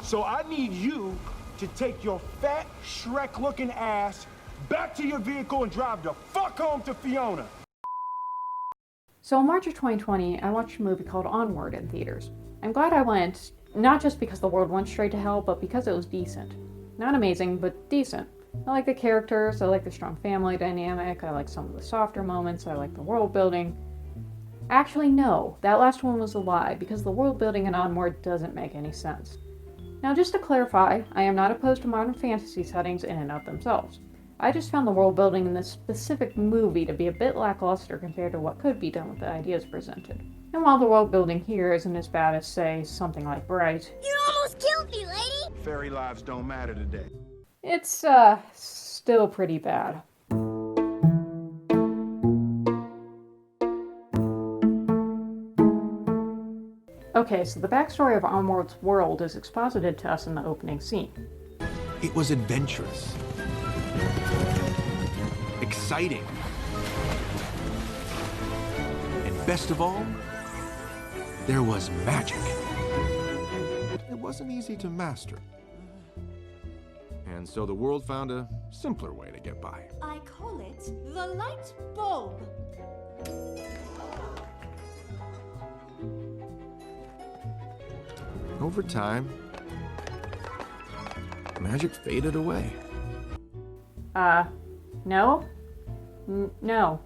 So I need you to take your fat, Shrek-looking ass back to your vehicle and drive the fuck home to Fiona. So in March of 2020, I watched a movie called Onward in theaters. I'm glad I went, not just because the world went straight to hell, but because it was decent. Not amazing, but decent. I like the characters, I like the strong family dynamic, I like some of the softer moments, I like the world building. Actually, no, that last one was a lie, because the world building in Onward doesn't make any sense. Now, just to clarify, I am not opposed to modern fantasy settings in and of themselves. I just found the world building in this specific movie to be a bit lackluster compared to what could be done with the ideas presented. And while the world building here isn't as bad as, say, something like Bright, You almost killed me, lady! Fairy lives don't matter today. it's, still pretty bad. Okay, so the backstory of Onward's world is exposited to us in the opening scene. It was adventurous, exciting, and best of all, there was magic. It wasn't easy to master. And so the world found a simpler way to get by. I call it the light bulb. Over time, magic faded away. No? No.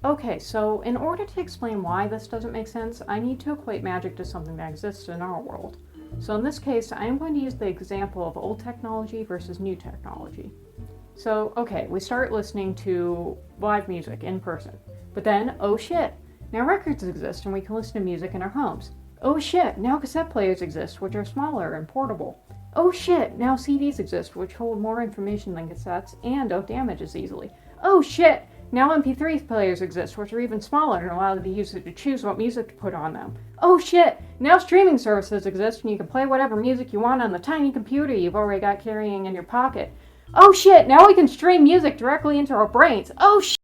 Okay, so in order to explain why this doesn't make sense, I need to equate magic to something that exists in our world. So in this case, I am going to use the example of old technology versus new technology. So, okay, we start listening to live music in person. But then, oh shit, now records exist and we can listen to music in our homes. Oh shit, now cassette players exist, which are smaller and portable. Oh shit, now CDs exist, which hold more information than cassettes and don't damage as easily. Oh shit, now MP3 players exist, which are even smaller and allow the user to choose what music to put on them. Oh shit, now streaming services exist and you can play whatever music you want on the tiny computer you've already got carrying in your pocket. Oh shit, now we can stream music directly into our brains. Oh shit!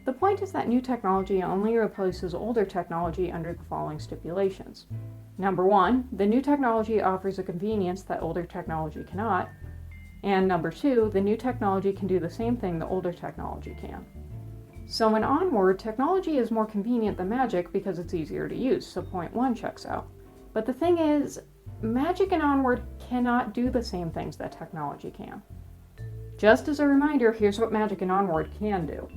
The point is that new technology only replaces older technology under the following stipulations. Number one, the new technology offers a convenience that older technology cannot. And number two, the new technology can do the same thing the older technology can. So in Onward, technology is more convenient than magic because it's easier to use, so point one checks out. But the thing is, magic in Onward cannot do the same things that technology can. Just as a reminder, here's what magic in Onward can do.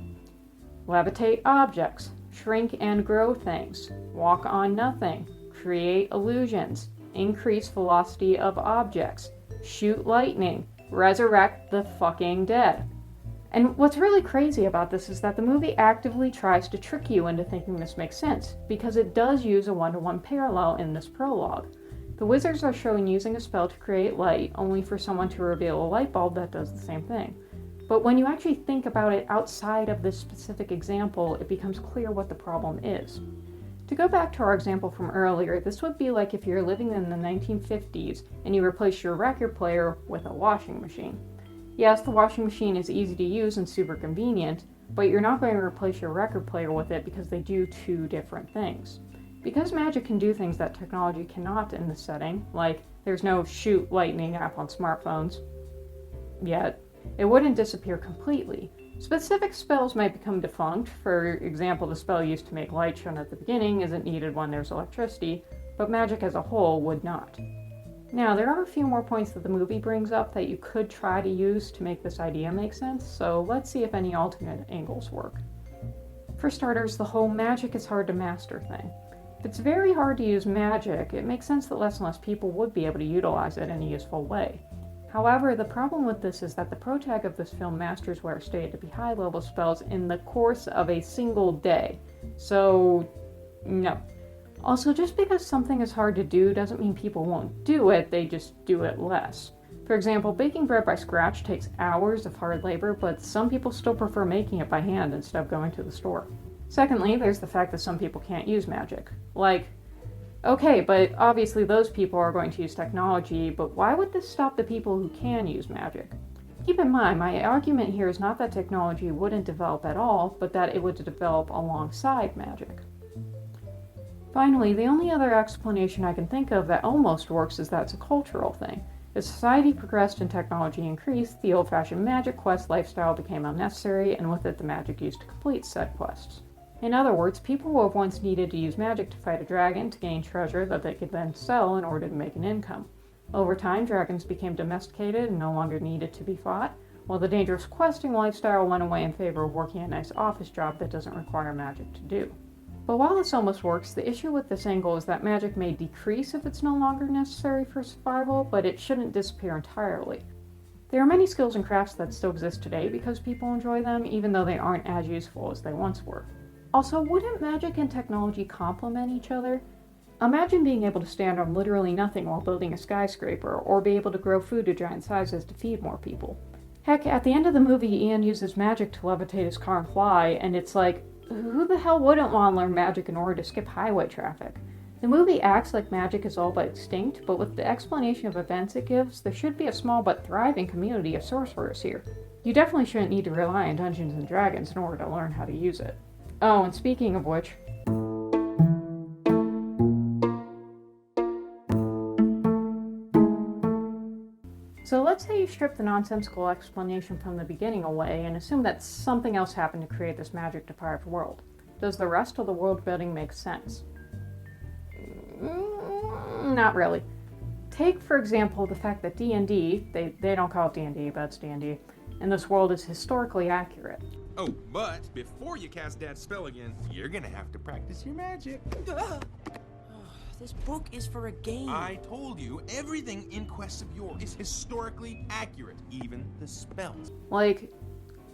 Levitate objects, shrink and grow things, walk on nothing, create illusions, increase velocity of objects, shoot lightning, resurrect the fucking dead. And what's really crazy about this is that the movie actively tries to trick you into thinking this makes sense, because it does use a one-to-one parallel in this prologue. The wizards are shown using a spell to create light, only for someone to reveal a light bulb that does the same thing. But when you actually think about it outside of this specific example, it becomes clear what the problem is. To go back to our example from earlier, this would be like if you're living in the 1950s and you replace your record player with a washing machine. Yes, the washing machine is easy to use and super convenient, but you're not going to replace your record player with it because they do two different things. Because magic can do things that technology cannot in this setting, like there's no shoot lightning app on smartphones yet, it wouldn't disappear completely. Specific spells might become defunct. For example, the spell used to make light shown at the beginning isn't needed when there's electricity, but magic as a whole would not. Now, there are a few more points that the movie brings up that you could try to use to make this idea make sense, so let's see if any alternate angles work. For starters, the whole magic is hard to master thing. If it's very hard to use magic, it makes sense that less and less people would be able to utilize it in a useful way. However, the problem with this is that the protag of this film masters what are stated to be high-level spells in the course of a single day. So, no. Also, just because something is hard to do doesn't mean people won't do it, they just do it less. For example, baking bread by scratch takes hours of hard labor, but some people still prefer making it by hand instead of going to the store. Secondly, there's the fact that some people can't use magic. Like, okay, but obviously those people are going to use technology, but why would this stop the people who can use magic? Keep in mind, my argument here is not that technology wouldn't develop at all, but that it would develop alongside magic. Finally, the only other explanation I can think of that almost works is that it's a cultural thing. As society progressed and technology increased, the old-fashioned magic quest lifestyle became unnecessary, and with it the magic used to complete said quests. In other words, people who have once needed to use magic to fight a dragon to gain treasure that they could then sell in order to make an income. Over time, dragons became domesticated and no longer needed to be fought, while the dangerous questing lifestyle went away in favor of working a nice office job that doesn't require magic to do. But while this almost works, the issue with this angle is that magic may decrease if it's no longer necessary for survival, but it shouldn't disappear entirely. There are many skills and crafts that still exist today because people enjoy them, even though they aren't as useful as they once were. Also, wouldn't magic and technology complement each other? Imagine being able to stand on literally nothing while building a skyscraper, or be able to grow food to giant sizes to feed more people. Heck, at the end of the movie, Ian uses magic to levitate his car and fly, and it's like, who the hell wouldn't want to learn magic in order to skip highway traffic? The movie acts like magic is all but extinct, but with the explanation of events it gives, there should be a small but thriving community of sorcerers here. You definitely shouldn't need to rely on Dungeons and Dragons in order to learn how to use it. Oh, and speaking of which, so let's say you strip the nonsensical explanation from the beginning away and assume that something else happened to create this magic-deprived world. Does the rest of the world building make sense? Not really. Take, for example, the fact that D&D, they don't call it D&D, but it's D&D, and this world is historically accurate. Oh, but before you cast that spell again, you're gonna have to practice your magic. This book is for a game. I told you, everything in Quests of Yore is historically accurate, even the spells. Like,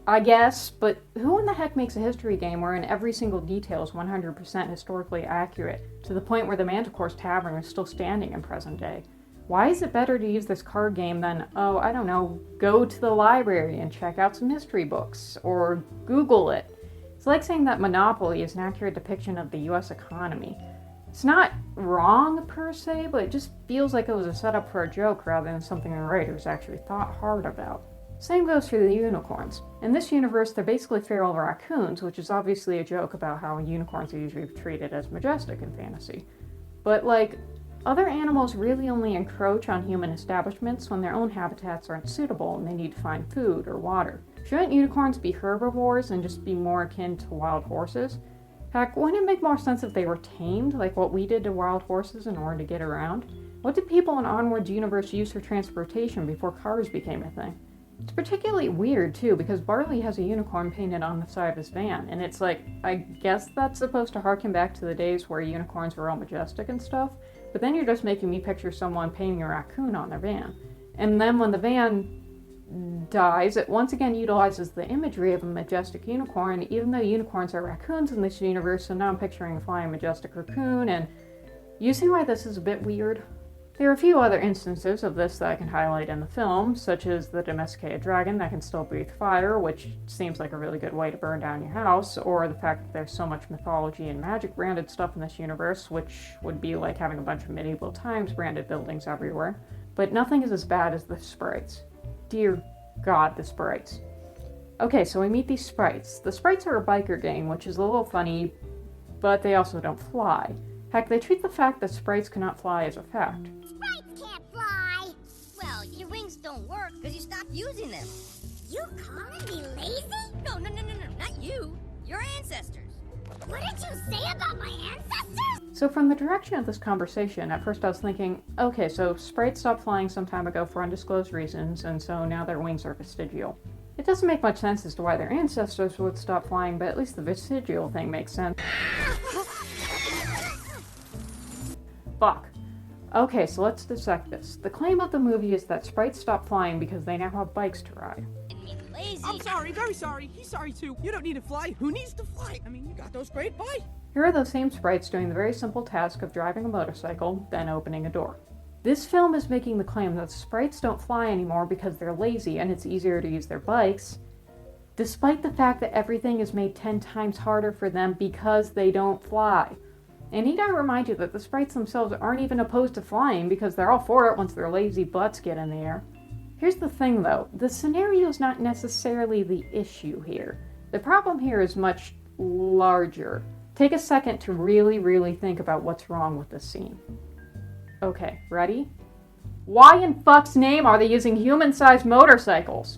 I guess, but who in the heck makes a history game wherein every single detail is 100% historically accurate, to the point where the Manticore's Tavern is still standing in present day? Why is it better to use this card game than, oh, I don't know, go to the library and check out some history books, or Google it? It's like saying that Monopoly is an accurate depiction of the US economy. It's not wrong per se, but it just feels like it was a setup for a joke rather than something the writers actually thought hard about. Same goes for the unicorns. In this universe, they're basically feral raccoons, which is obviously a joke about how unicorns are usually treated as majestic in fantasy. But, like, other animals really only encroach on human establishments when their own habitats aren't suitable and they need to find food or water. Shouldn't unicorns be herbivores and just be more akin to wild horses? Heck, wouldn't it make more sense if they were tamed, like what we did to wild horses in order to get around? What did people in Onward's universe use for transportation before cars became a thing? It's particularly weird, too, because Barley has a unicorn painted on the side of his van, and it's like, I guess that's supposed to harken back to the days where unicorns were all majestic and stuff, but then you're just making me picture someone painting a raccoon on their van. And then when the van dies, it once again utilizes the imagery of a majestic unicorn, even though unicorns are raccoons in this universe, so now I'm picturing a flying majestic raccoon, and you see why this is a bit weird? There are a few other instances of this that I can highlight in the film, such as the domesticated dragon that can still breathe fire, which seems like a really good way to burn down your house, or the fact that there's so much mythology and magic branded stuff in this universe, which would be like having a bunch of medieval times branded buildings everywhere. But nothing is as bad as the sprites. Dear God, the sprites. Okay, so we meet these sprites. The sprites are a biker gang, which is a little funny, but they also don't fly. Heck, they treat the fact that sprites cannot fly as a fact. Sprites can't fly! Well, your wings don't work because you stopped using them. You calling me lazy? No, not you. Your ancestors. What did you say about my ancestors? So from the direction of this conversation, at first I was thinking, okay, so sprites stopped flying some time ago for undisclosed reasons, and so now their wings are vestigial. It doesn't make much sense as to why their ancestors would stop flying, but at least the vestigial thing makes sense. Fuck. Okay, so let's dissect this. The claim of the movie is that sprites stop flying because they now have bikes to ride. Lazy. I'm sorry, very sorry. He's sorry too. You don't need to fly. Who needs to fly? I mean, you got those great bikes. Here are those same sprites doing the very simple task of driving a motorcycle, then opening a door. This film is making the claim that sprites don't fly anymore because they're lazy and it's easier to use their bikes, despite the fact that everything is made 10 times harder for them because they don't fly. And need I remind you that the sprites themselves aren't even opposed to flying because they're all for it once their lazy butts get in the air. Here's the thing though, the scenario is not necessarily the issue here. The problem here is much larger. Take a second to really think about what's wrong with this scene. Okay, ready? Why in fuck's name are they using human-sized motorcycles?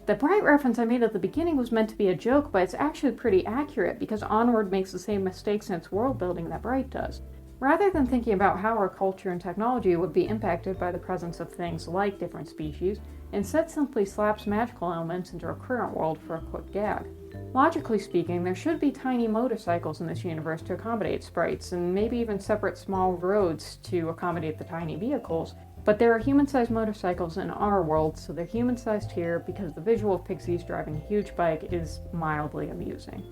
The Bright reference I made at the beginning was meant to be a joke, but it's actually pretty accurate because Onward makes the same mistakes in its world building that Bright does. Rather than thinking about how our culture and technology would be impacted by the presence of things like different species, instead simply slaps magical elements into our current world for a quick gag. Logically speaking, there should be tiny motorcycles in this universe to accommodate sprites, and maybe even separate small roads to accommodate the tiny vehicles, but there are human-sized motorcycles in our world, so they're human-sized here because the visual of pixies driving a huge bike is mildly amusing.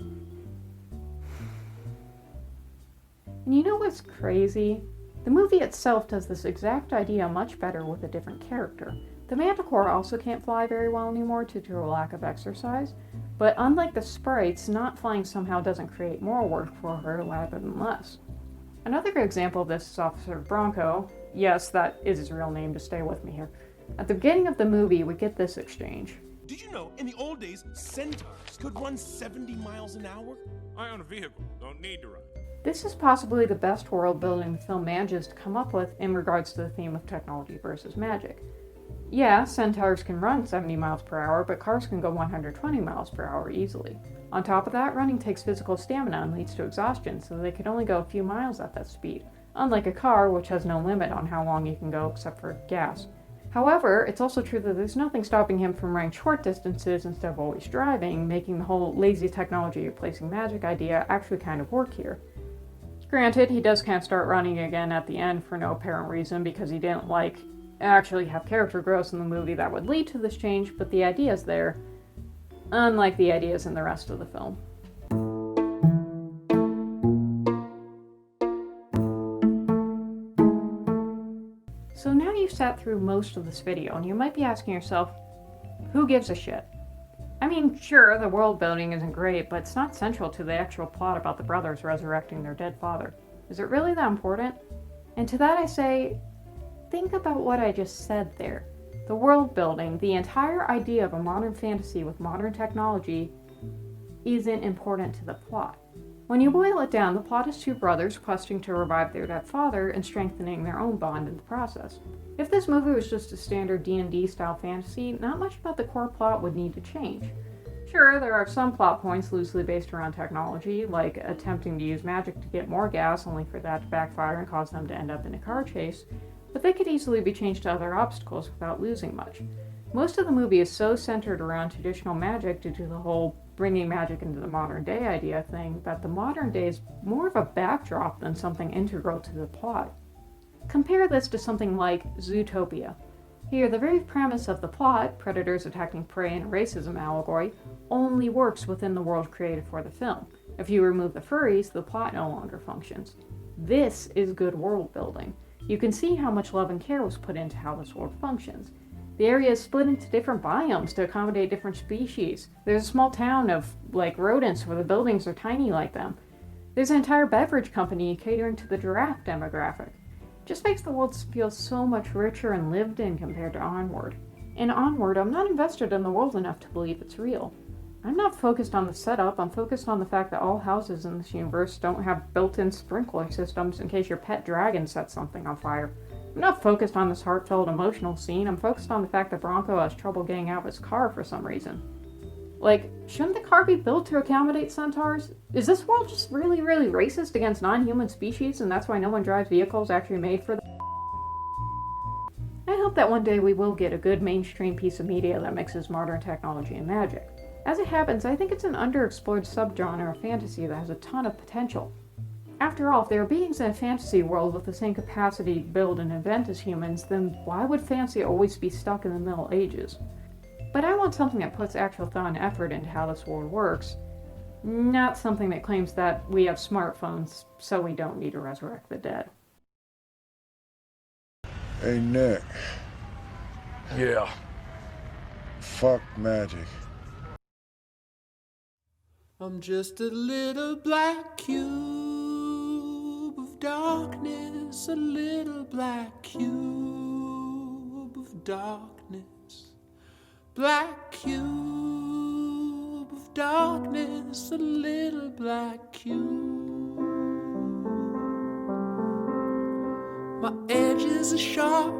And you know what's crazy? The movie itself does this exact idea much better with a different character. The Manticore also can't fly very well anymore due to a lack of exercise, but unlike the sprites, not flying somehow doesn't create more work for her rather than less. Another good example of this is Officer Bronco. Yes, that is his real name, to stay with me here. At the beginning of the movie, we get this exchange. Did you know, in the old days, centaurs could run 70 miles an hour? I own a vehicle, don't need to run. This is possibly the best world building the film manages to come up with in regards to the theme of technology versus magic. Yeah, centaurs can run 70 miles per hour, but cars can go 120 miles per hour easily. On top of that, running takes physical stamina and leads to exhaustion, so they could only go a few miles at that speed, unlike a car, which has no limit on how long you can go except for gas. However, it's also true that there's nothing stopping him from running short distances instead of always driving, making the whole lazy technology replacing magic idea actually kind of work here. Granted, he does kind of start running again at the end for no apparent reason because he didn't actually have character growth in the movie that would lead to this change, but the idea's there, unlike the ideas in the rest of the film. So now you've sat through most of this video, and you might be asking yourself, who gives a shit? I mean, sure, the world building isn't great, but it's not central to the actual plot about the brothers resurrecting their dead father. Is it really that important? And to that I say, think about what I just said there. The world building, the entire idea of a modern fantasy with modern technology, isn't important to the plot. When you boil it down, the plot is two brothers questing to revive their dead father and strengthening their own bond in the process. If this movie was just a standard D&D style fantasy, not much about the core plot would need to change. Sure, there are some plot points loosely based around technology, like attempting to use magic to get more gas only for that to backfire and cause them to end up in a car chase, but they could easily be changed to other obstacles without losing much. Most of the movie is so centered around traditional magic due to the whole bringing magic into the modern day idea thing that the modern day is more of a backdrop than something integral to the plot. Compare this to something like Zootopia. Here, the very premise of the plot, predators attacking prey and racism allegory, only works within the world created for the film. If you remove the furries, the plot no longer functions. This is good world building. You can see how much love and care was put into how this world functions. The area is split into different biomes to accommodate different species. There's a small town of, rodents where the buildings are tiny like them. There's an entire beverage company catering to the giraffe demographic. Just makes the world feel so much richer and lived in compared to Onward. In Onward, I'm not invested in the world enough to believe it's real. I'm not focused on the setup, I'm focused on the fact that all houses in this universe don't have built-in sprinkler systems in case your pet dragon sets something on fire. I'm not focused on this heartfelt emotional scene, I'm focused on the fact that Bronco has trouble getting out of his car for some reason. Shouldn't the car be built to accommodate centaurs? Is this world just really racist against non-human species and that's why no one drives vehicles actually made for them? I hope that one day we will get a good mainstream piece of media that mixes modern technology and magic. As it happens, I think it's an underexplored subgenre of fantasy that has a ton of potential. After all, if there are beings in a fantasy world with the same capacity to build and invent as humans, then why would fantasy always be stuck in the Middle Ages? But I want something that puts actual thought and effort into how this world works, not something that claims that we have smartphones so we don't need to resurrect the dead. Hey, Nick. Yeah. Fuck magic. I'm just a little black cube of darkness, a little black cube of darkness, black cube of of darkness, a little black cube. My edges are sharp,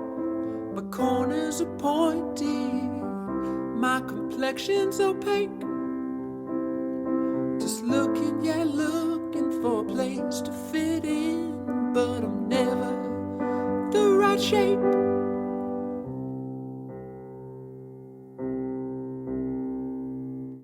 my corners are pointy, my complexion's opaque. Just looking, yeah, looking for a place to fit in, but I'm never the right shape.